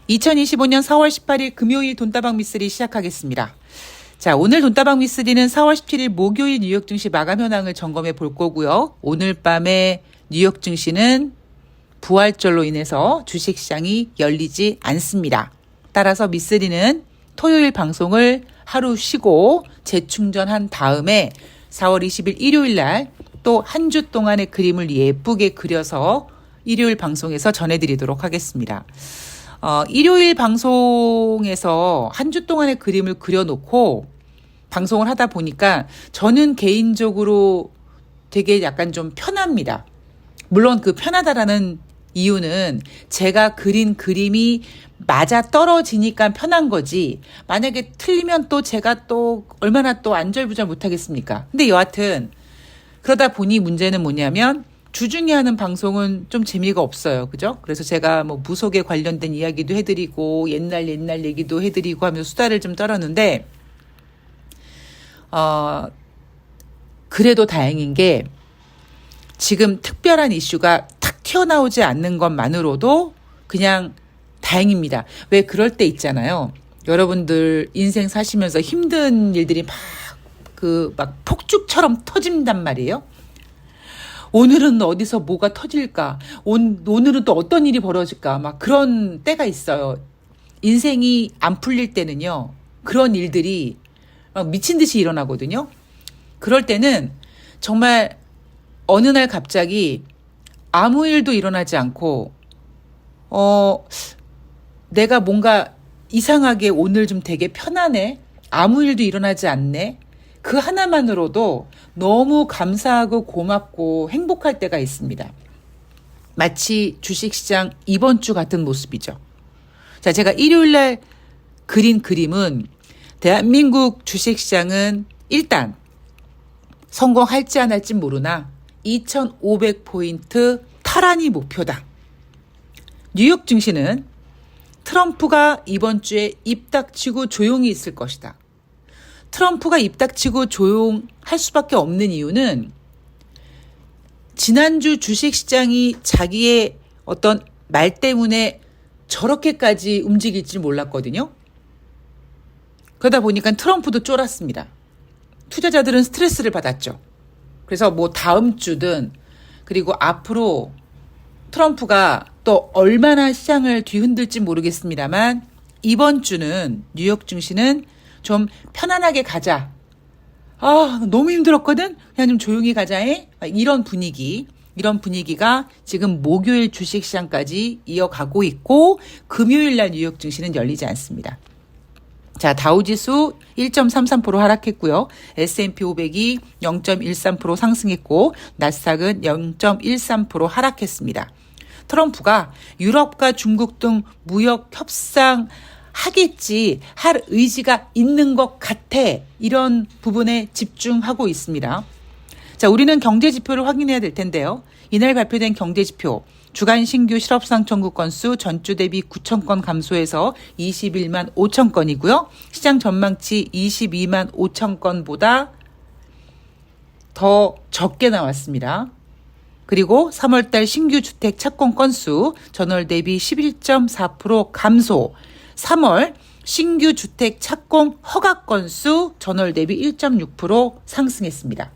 2025년 4월 18일 금요일 돈다방 미쓰리 시작하겠습니다. 자, 오늘 돈다방 미쓰리는 4월 17일 목요일 뉴욕 증시 마감 현황을 점검해 볼 거고요. 오늘 밤에 뉴욕 증시는 부활절로 인해서 주식시장이 열리지 않습니다. 따라서 미쓰리는 토요일 방송을 하루 쉬고 재충전한 다음에 4월 20일 일요일 날 또 한 주 동안의 그림을 예쁘게 그려서 일요일 방송에서 전해드리도록 하겠습니다. 일요일 방송에서 한 주 동안의 그림을 그려놓고 방송을 하다 보니까 저는 개인적으로 되게 약간 좀 편합니다. 물론 그 편하다라는 이유는 제가 그린 그림이 맞아 떨어지니까 편한 거지, 만약에 틀리면 또 제가 또 얼마나 또 안절부절 못하겠습니까? 근데 여하튼 그러다 보니 문제는 뭐냐면 주중에 하는 방송은 좀 재미가 없어요. 그죠? 그래서 제가 뭐 무속에 관련된 이야기도 해드리고 옛날 얘기도 해드리고 하면서 수다를 좀 떨었는데, 그래도 다행인 게 지금 특별한 이슈가 탁 튀어나오지 않는 것만으로도 그냥 다행입니다. 왜 그럴 때 있잖아요. 여러분들 인생 사시면서 힘든 일들이 막 폭죽처럼 터진단 말이에요. 오늘은 어디서 뭐가 터질까? 오늘은 또 어떤 일이 벌어질까? 막 그런 때가 있어요. 인생이 안 풀릴 때는요, 그런 일들이 막 미친 듯이 일어나거든요. 그럴 때는 정말 어느 날 갑자기 아무 일도 일어나지 않고, 내가 뭔가 이상하게 오늘 좀 되게 편하네? 아무 일도 일어나지 않네? 그 하나만으로도 너무 감사하고 고맙고 행복할 때가 있습니다. 마치 주식시장 이번 주 같은 모습이죠. 자, 제가 일요일날 그린 그림은 대한민국 주식시장은 일단 성공할지 안 할지 모르나 2500포인트 탈환이 목표다. 뉴욕 증시는 트럼프가 이번 주에 입 닥치고 조용히 있을 것이다. 트럼프가 입 닥치고 조용할 수밖에 없는 이유는 지난주 주식시장이 자기의 어떤 말 때문에 저렇게까지 움직일지 몰랐거든요. 그러다 보니까 트럼프도 쫄았습니다. 투자자들은 스트레스를 받았죠. 그래서 뭐 다음 주든 그리고 앞으로 트럼프가 또 얼마나 시장을 뒤흔들지 모르겠습니다만 이번 주는 뉴욕 증시는 좀 편안하게 가자. 너무 힘들었거든? 그냥 좀 조용히 가자해? 이런 분위기가 지금 목요일 주식시장까지 이어가고 있고, 금요일 날 뉴욕 증시는 열리지 않습니다. 자, 다우지수 1.33% 하락했고요. S&P 500이 0.13% 상승했고, 나스닥은 0.13% 하락했습니다. 트럼프가 유럽과 중국 등 무역 협상 하겠지, 할 의지가 있는 것 같아. 이런 부분에 집중하고 있습니다. 자, 우리는 경제지표를 확인해야 될 텐데요. 이날 발표된 경제지표, 주간 신규 실업상 청구 건수 전주 대비 9,000건 감소해서 21만 5천 건이고요. 시장 전망치 22만 5천 건보다 더 적게 나왔습니다. 그리고 3월달 신규 주택 착공 건수 전월 대비 11.4% 감소, 3월 신규 주택 착공 허가 건수 전월 대비 1.6% 상승했습니다.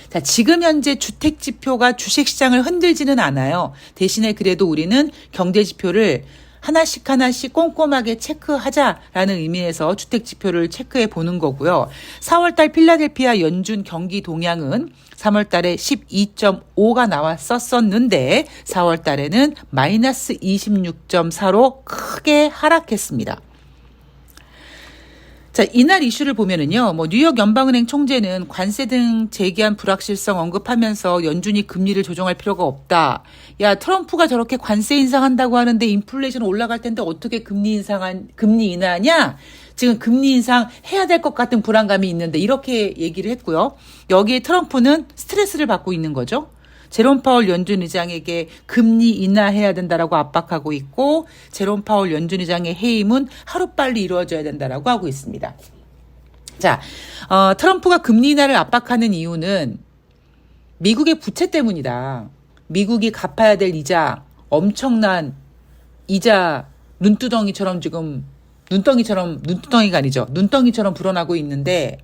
자, 지금 현재 주택 지표가 주식시장을 흔들지는 않아요. 대신에 그래도 우리는 경제 지표를 하나씩 꼼꼼하게 체크하자라는 의미에서 주택 지표를 체크해 보는 거고요. 4월달 필라델피아 연준 경기 동향은 3월달에 12.5가 나왔었는데 4월달에는 마이너스 26.4로 크게 하락했습니다. 자, 이날 이슈를 보면은요, 뉴욕 연방은행 총재는 관세 등 제기한 불확실성 언급하면서 연준이 금리를 조정할 필요가 없다. 야, 트럼프가 저렇게 관세 인상한다고 하는데 인플레이션 올라갈 텐데 어떻게 금리 인하하냐? 지금 금리 인상 해야 될 것 같은 불안감이 있는데, 이렇게 얘기를 했고요. 여기에 트럼프는 스트레스를 받고 있는 거죠. 제롬 파월 연준 의장에게 금리 인하해야 된다라고 압박하고 있고, 제롬 파월 연준 의장의 해임은 하루빨리 이루어져야 된다라고 하고 있습니다. 자, 트럼프가 금리 인하를 압박하는 이유는 미국의 부채 때문이다. 미국이 갚아야 될 이자, 엄청난 이자 눈두덩이처럼 지금 눈두덩이가 아니죠. 눈덩이처럼 불어나고 있는데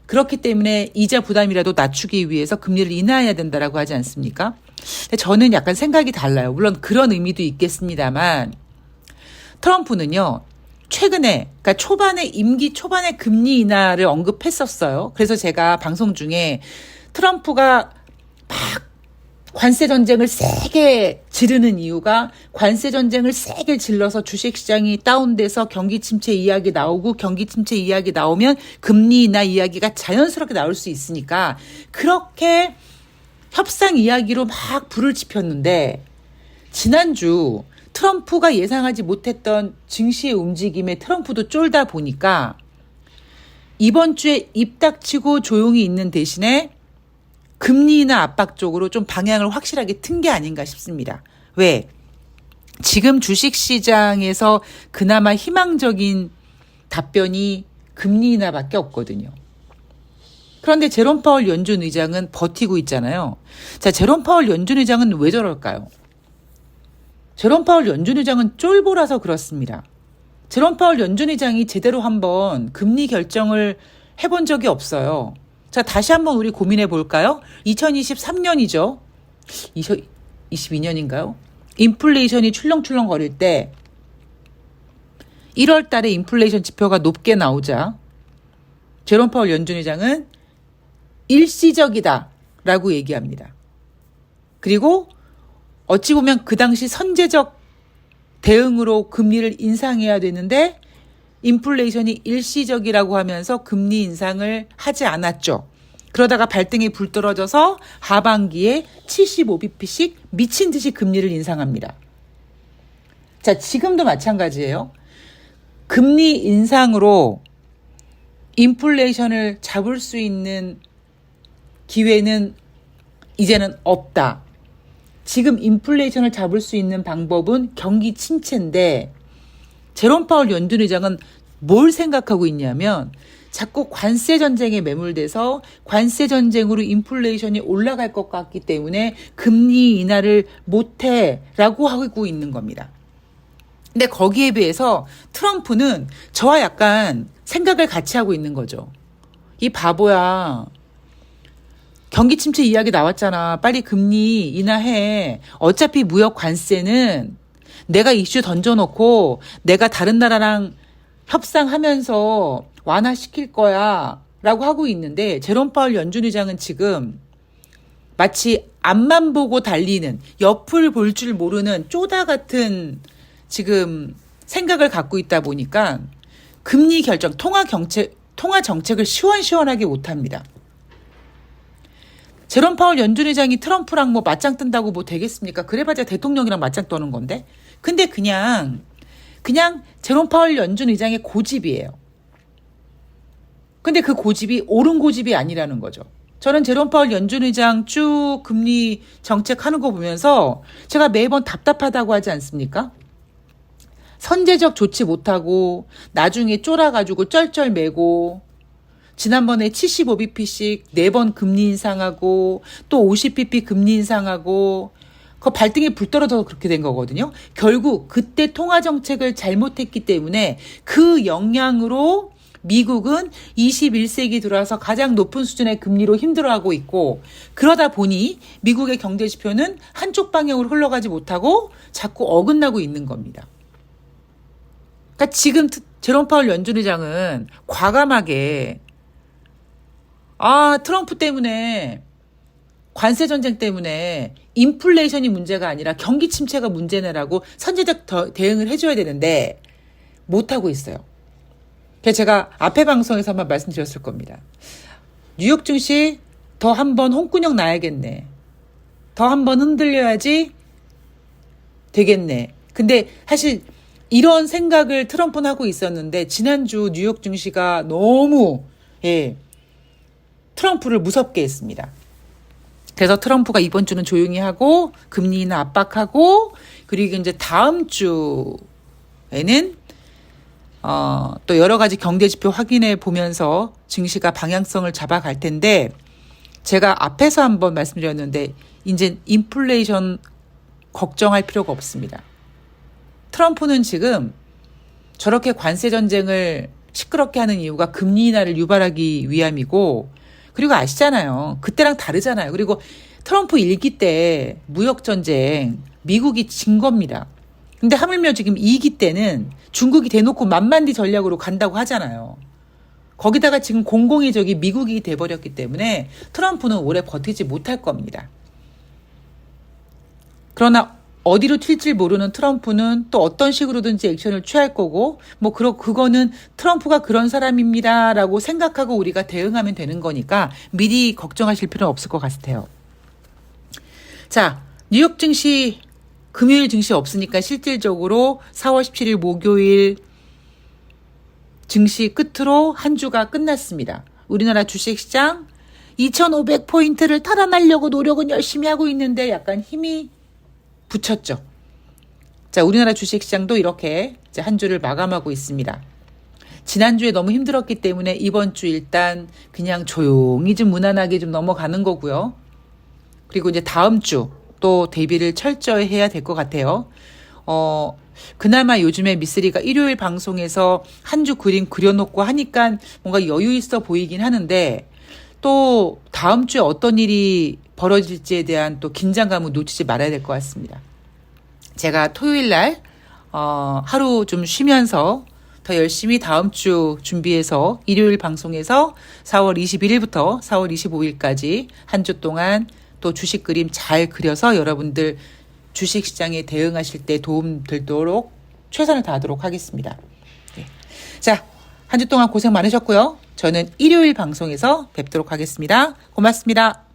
그렇기 때문에 이자 부담이라도 낮추기 위해서 금리를 인하해야 된다라고 하지 않습니까? 근데 저는 약간 생각이 달라요. 물론 그런 의미도 있겠습니다만 트럼프는요. 최근에 그러니까 임기 초반에 금리 인하를 언급했었어요. 그래서 제가 방송 중에 트럼프가 막 관세 전쟁을 세게 지르는 이유가 관세 전쟁을 세게 질러서 주식시장이 다운돼서 경기 침체 이야기 나오고 경기 침체 이야기 나오면 금리 인하 이야기가 자연스럽게 나올 수 있으니까 그렇게 협상 이야기로 막 불을 지폈는데 지난주 트럼프가 예상하지 못했던 증시의 움직임에 트럼프도 쫄다 보니까 이번 주에 입 닥치고 조용히 있는 대신에 금리 인하 압박 쪽으로 좀 방향을 확실하게 튼 게 아닌가 싶습니다. 왜? 지금 주식시장에서 그나마 희망적인 답변이 금리 인하밖에 없거든요. 그런데 제롬 파월 연준 의장은 버티고 있잖아요. 자, 제롬 파월 연준 의장은 왜 저럴까요? 제롬 파월 연준 의장은 쫄보라서 그렇습니다. 제롬 파월 연준 의장이 제대로 한번 금리 결정을 해본 적이 없어요. 자, 다시 한번 우리 고민해 볼까요? 2023년이죠. 2022년인가요? 인플레이션이 출렁출렁 거릴 때 1월 달에 인플레이션 지표가 높게 나오자 제롬 파월 연준 의장은 일시적이다라고 얘기합니다. 그리고 어찌 보면 그 당시 선제적 대응으로 금리를 인상해야 되는데 인플레이션이 일시적이라고 하면서 금리 인상을 하지 않았죠. 그러다가 발등에 불 떨어져서 하반기에 75bp씩 미친 듯이 금리를 인상합니다. 자, 지금도 마찬가지예요. 금리 인상으로 인플레이션을 잡을 수 있는 기회는 이제는 없다. 지금 인플레이션을 잡을 수 있는 방법은 경기 침체인데 제롬 파월 연준 의장은 뭘 생각하고 있냐면 자꾸 관세 전쟁에 매몰돼서 관세 전쟁으로 인플레이션이 올라갈 것 같기 때문에 금리 인하를 못해라고 하고 있는 겁니다. 근데 거기에 비해서 트럼프는 저와 약간 생각을 같이 하고 있는 거죠. 이 바보야. 경기 침체 이야기 나왔잖아. 빨리 금리 인하해. 어차피 무역 관세는 내가 이슈 던져놓고 내가 다른 나라랑 협상하면서 완화시킬 거야 라고 하고 있는데 제롬 파월 연준 의장은 지금 마치 앞만 보고 달리는 옆을 볼 줄 모르는 쪼다 같은 지금 생각을 갖고 있다 보니까 금리 결정, 통화 정책을 시원시원하게 못합니다. 제롬 파월 연준 의장이 트럼프랑 뭐 맞짱 뜬다고 뭐 되겠습니까? 그래봤자 대통령이랑 맞짱 떠는 건데. 근데 그냥 제롬 파월 연준 의장의 고집이에요. 근데 그 고집이 옳은 고집이 아니라는 거죠. 저는 제롬 파월 연준 의장 쭉 금리 정책하는 거 보면서 제가 매번 답답하다고 하지 않습니까? 선제적 조치 못하고 나중에 쫄아가지고 쩔쩔매고 지난번에 75bp씩 4번 금리 인상하고 또 50bp 금리 인상하고 그 발등에 불 떨어져서 그렇게 된 거거든요. 결국 그때 통화정책을 잘못했기 때문에 그 영향으로 미국은 21세기 들어와서 가장 높은 수준의 금리로 힘들어하고 있고 그러다 보니 미국의 경제지표는 한쪽 방향으로 흘러가지 못하고 자꾸 어긋나고 있는 겁니다. 그러니까 지금 제롬 파월 연준 의장은 과감하게 트럼프 때문에 관세 전쟁 때문에 인플레이션이 문제가 아니라 경기 침체가 문제네라고 선제적 대응을 해줘야 되는데 못하고 있어요. 그래서 제가 앞에 방송에서 한번 말씀드렸을 겁니다. 뉴욕 증시 더 한번 홍군형 나야겠네. 더 한번 흔들려야지 되겠네. 근데 사실 이런 생각을 트럼프는 하고 있었는데 지난주 뉴욕 증시가 너무 트럼프를 무섭게 했습니다. 그래서 트럼프가 이번 주는 조용히 하고 금리 인하 압박하고 그리고 이제 다음 주에는 또 여러 가지 경제 지표 확인해 보면서 증시가 방향성을 잡아갈 텐데 제가 앞에서 한번 말씀드렸는데 이제 인플레이션 걱정할 필요가 없습니다. 트럼프는 지금 저렇게 관세 전쟁을 시끄럽게 하는 이유가 금리 인하를 유발하기 위함이고, 그리고 아시잖아요. 그때랑 다르잖아요. 그리고 트럼프 1기 때 무역 전쟁 미국이 진 겁니다. 근데 하물며 지금 2기 때는 중국이 대놓고 만만디 전략으로 간다고 하잖아요. 거기다가 지금 공공의 적이 미국이 돼버렸기 때문에 트럼프는 오래 버티지 못할 겁니다. 그러나 어디로 튈지 모르는 트럼프는 또 어떤 식으로든지 액션을 취할 거고, 뭐 그거는 트럼프가 그런 사람입니다라고 생각하고 우리가 대응하면 되는 거니까 미리 걱정하실 필요는 없을 것 같아요. 자, 뉴욕 증시 금요일 증시 없으니까 실질적으로 4월 17일 목요일 증시 끝으로 한 주가 끝났습니다. 우리나라 주식시장 2,500포인트를 탈환하려고 노력은 열심히 하고 있는데 약간 힘이 붙였죠. 자, 우리나라 주식시장도 이렇게 이제 한 주를 마감하고 있습니다. 지난주에 너무 힘들었기 때문에 이번 주 일단 그냥 조용히 좀 무난하게 좀 넘어가는 거고요. 그리고 이제 다음 주 또 대비를 철저히 해야 될 것 같아요. 그나마 요즘에 미쓰리가 일요일 방송에서 한 주 그림 그려놓고 하니까 뭔가 여유 있어 보이긴 하는데, 또 다음 주에 어떤 일이 벌어질지에 대한 또 긴장감을 놓치지 말아야 될 것 같습니다. 제가 토요일 날 하루 좀 쉬면서 더 열심히 다음 주 준비해서 일요일 방송에서 4월 21일부터 4월 25일까지 한 주 동안 또 주식 그림 잘 그려서 여러분들 주식시장에 대응하실 때 도움 되도록 최선을 다하도록 하겠습니다. 네. 자, 한 주 동안 고생 많으셨고요. 저는 일요일 방송에서 뵙도록 하겠습니다. 고맙습니다.